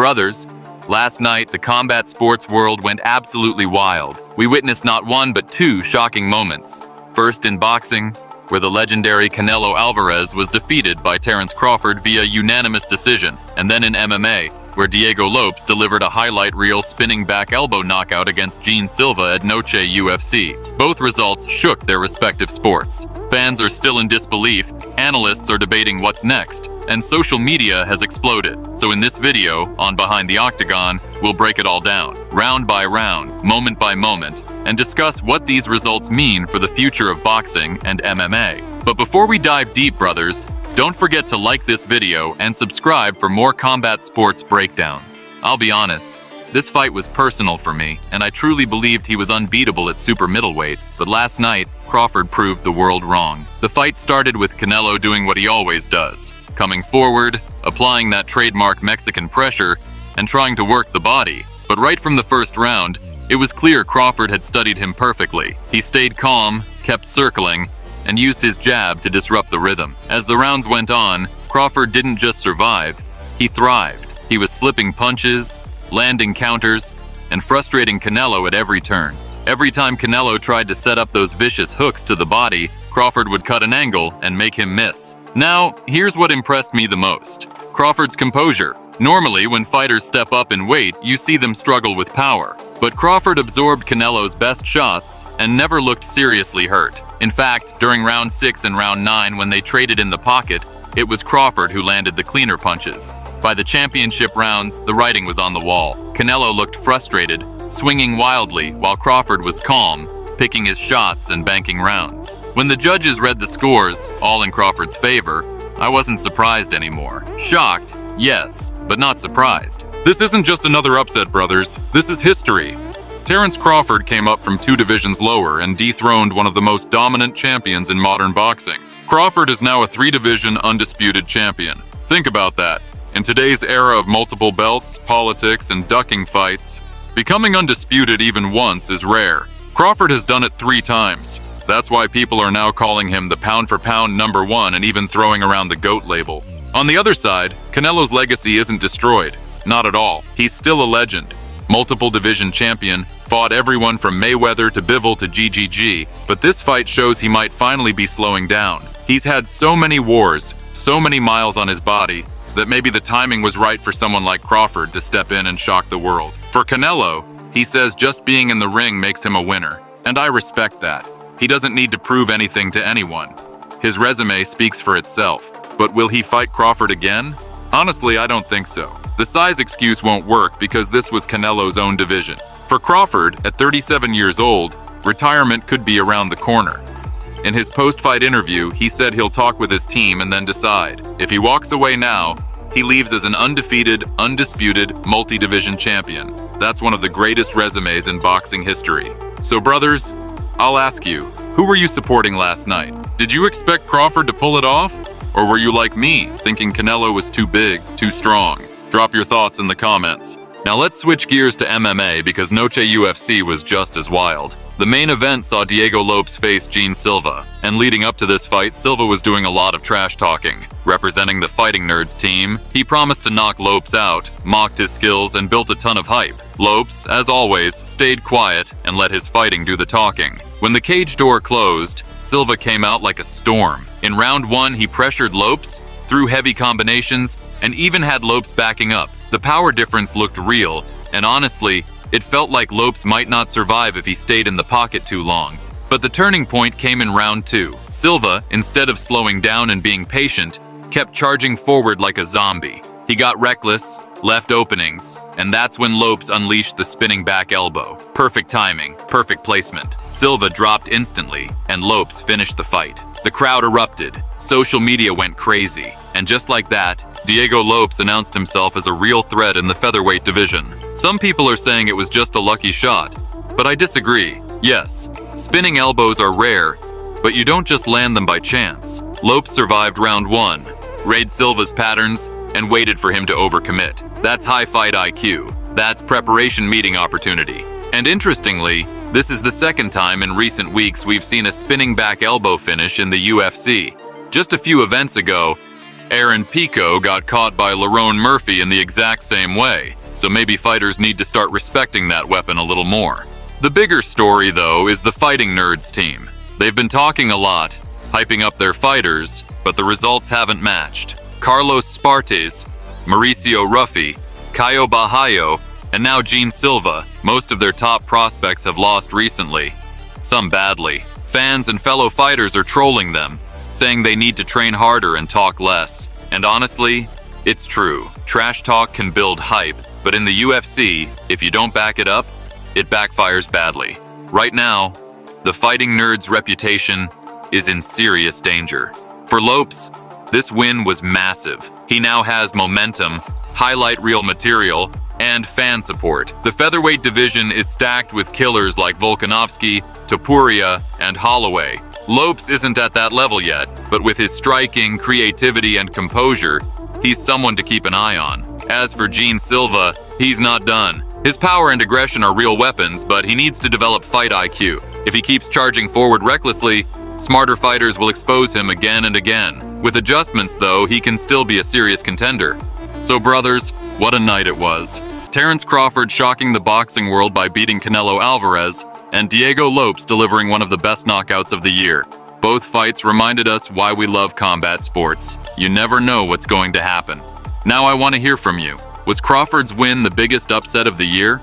Brothers, last night the combat sports world went absolutely wild. We witnessed not one but two shocking moments. First in boxing, where the legendary Canelo Alvarez was defeated by Terence Crawford via unanimous decision, and then in MMA, where Diego Lopes delivered a highlight reel spinning back elbow knockout against Jean Silva at Noche UFC. Both results shook their respective sports. Fans are still in disbelief, analysts are debating what's next, and social media has exploded. So in this video, on Behind the Octagon, we'll break it all down, round by round, moment by moment, and discuss what these results mean for the future of boxing and MMA. But before we dive deep, brothers, don't forget to like this video and subscribe for more combat sports breakdowns. I'll be honest, this fight was personal for me, and I truly believed he was unbeatable at super middleweight, but last night, Crawford proved the world wrong. The fight started with Canelo doing what he always does, coming forward, applying that trademark Mexican pressure, and trying to work the body. But right from the first round, it was clear Crawford had studied him perfectly. He stayed calm, kept circling, and used his jab to disrupt the rhythm. As the rounds went on, Crawford didn't just survive, he thrived. He was slipping punches, landing counters, and frustrating Canelo at every turn. Every time Canelo tried to set up those vicious hooks to the body, Crawford would cut an angle and make him miss. Now, here's what impressed me the most: Crawford's composure. Normally, when fighters step up in weight, you see them struggle with power. But Crawford absorbed Canelo's best shots and never looked seriously hurt. In fact, during round 6 and round 9, when they traded in the pocket, it was Crawford who landed the cleaner punches. By the championship rounds, the writing was on the wall. Canelo looked frustrated, swinging wildly, while Crawford was calm, picking his shots and banking rounds. When the judges read the scores, all in Crawford's favor, I wasn't surprised anymore. Shocked, yes, but not surprised. This isn't just another upset, brothers. This is history. Terence Crawford came up from 2 divisions lower and dethroned one of the most dominant champions in modern boxing. Crawford is now a 3-division undisputed champion. Think about that. In today's era of multiple belts, politics, and ducking fights, becoming undisputed even once is rare. Crawford has done it 3 times. That's why people are now calling him the pound-for-pound #1 and even throwing around the GOAT label. On the other side, Canelo's legacy isn't destroyed. Not at all. He's still a legend. Multiple division champion, fought everyone from Mayweather to Bivol to GGG, but this fight shows he might finally be slowing down. He's had so many wars, so many miles on his body, that maybe the timing was right for someone like Crawford to step in and shock the world. For Canelo, he says just being in the ring makes him a winner, and I respect that. He doesn't need to prove anything to anyone. His resume speaks for itself. But will he fight Crawford again? Honestly, I don't think so. The size excuse won't work because this was Canelo's own division. For Crawford, at 37 years old, retirement could be around the corner. In his post-fight interview, he said he'll talk with his team and then decide. If he walks away now, he leaves as an undefeated, undisputed, multi-division champion. That's one of the greatest resumes in boxing history. So brothers, I'll ask you, who were you supporting last night? Did you expect Crawford to pull it off? Or were you like me, thinking Canelo was too big, too strong? Drop your thoughts in the comments. Now let's switch gears to MMA because Noche UFC was just as wild. The main event saw Diego Lopes face Jean Silva, and leading up to this fight, Silva was doing a lot of trash talking. Representing the Fighting Nerds team, he promised to knock Lopes out, mocked his skills, and built a ton of hype. Lopes, as always, stayed quiet and let his fighting do the talking. When the cage door closed, Silva came out like a storm. In round 1, he pressured Lopes, threw heavy combinations, and even had Lopes backing up. The power difference looked real, and honestly, it felt like Lopes might not survive if he stayed in the pocket too long. But the turning point came in round 2. Silva, instead of slowing down and being patient, kept charging forward like a zombie. He got reckless, left openings, and that's when Lopes unleashed the spinning back elbow. Perfect timing, perfect placement. Silva dropped instantly, and Lopes finished the fight. The crowd erupted, social media went crazy, and just like that, Diego Lopes announced himself as a real threat in the featherweight division. Some people are saying it was just a lucky shot, but I disagree. Yes, spinning elbows are rare, but you don't just land them by chance. Lopes survived round 1, read Silva's patterns, and waited for him to overcommit. That's high fight IQ. That's preparation meeting opportunity. And interestingly, this is the second time in recent weeks we've seen a spinning back elbow finish in the UFC. Just a few events ago, Aaron Pico got caught by Lerone Murphy in the exact same way, so maybe fighters need to start respecting that weapon a little more. The bigger story, though, is the Fighting Nerds team. They've been talking a lot, hyping up their fighters, but the results haven't matched. Carlos Spartes, Mauricio Ruffi, Caio Bahayo, and now Jean Silva, most of their top prospects have lost recently. Some badly. Fans and fellow fighters are trolling them, saying they need to train harder and talk less. And honestly, it's true. Trash talk can build hype, but in the UFC, if you don't back it up, it backfires badly. Right now, the Fighting Nerds' reputation is in serious danger. For Lopes, this win was massive. He now has momentum, highlight reel material, and fan support. The featherweight division is stacked with killers like Volkanovski, Topuria, and Holloway. Lopes isn't at that level yet, but with his striking, creativity, and composure, he's someone to keep an eye on. As for Jean Silva, he's not done. His power and aggression are real weapons, but he needs to develop fight IQ. If he keeps charging forward recklessly, smarter fighters will expose him again and again. With adjustments, though, he can still be a serious contender. So brothers, what a night it was. Terence Crawford shocking the boxing world by beating Canelo Alvarez, and Diego Lopes delivering one of the best knockouts of the year. Both fights reminded us why we love combat sports. You never know what's going to happen. Now I want to hear from you. Was Crawford's win the biggest upset of the year?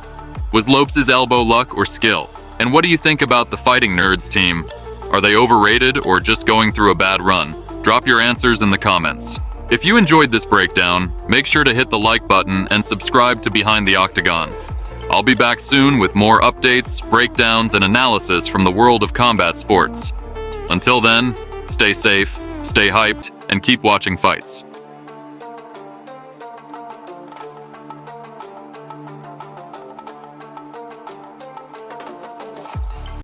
Was Lopes' elbow luck or skill? And what do you think about the Fighting Nerds team? Are they overrated or just going through a bad run? Drop your answers in the comments. If you enjoyed this breakdown, make sure to hit the like button and subscribe to Behind the Octagon. I'll be back soon with more updates, breakdowns, and analysis from the world of combat sports. Until then, stay safe, stay hyped, and keep watching fights.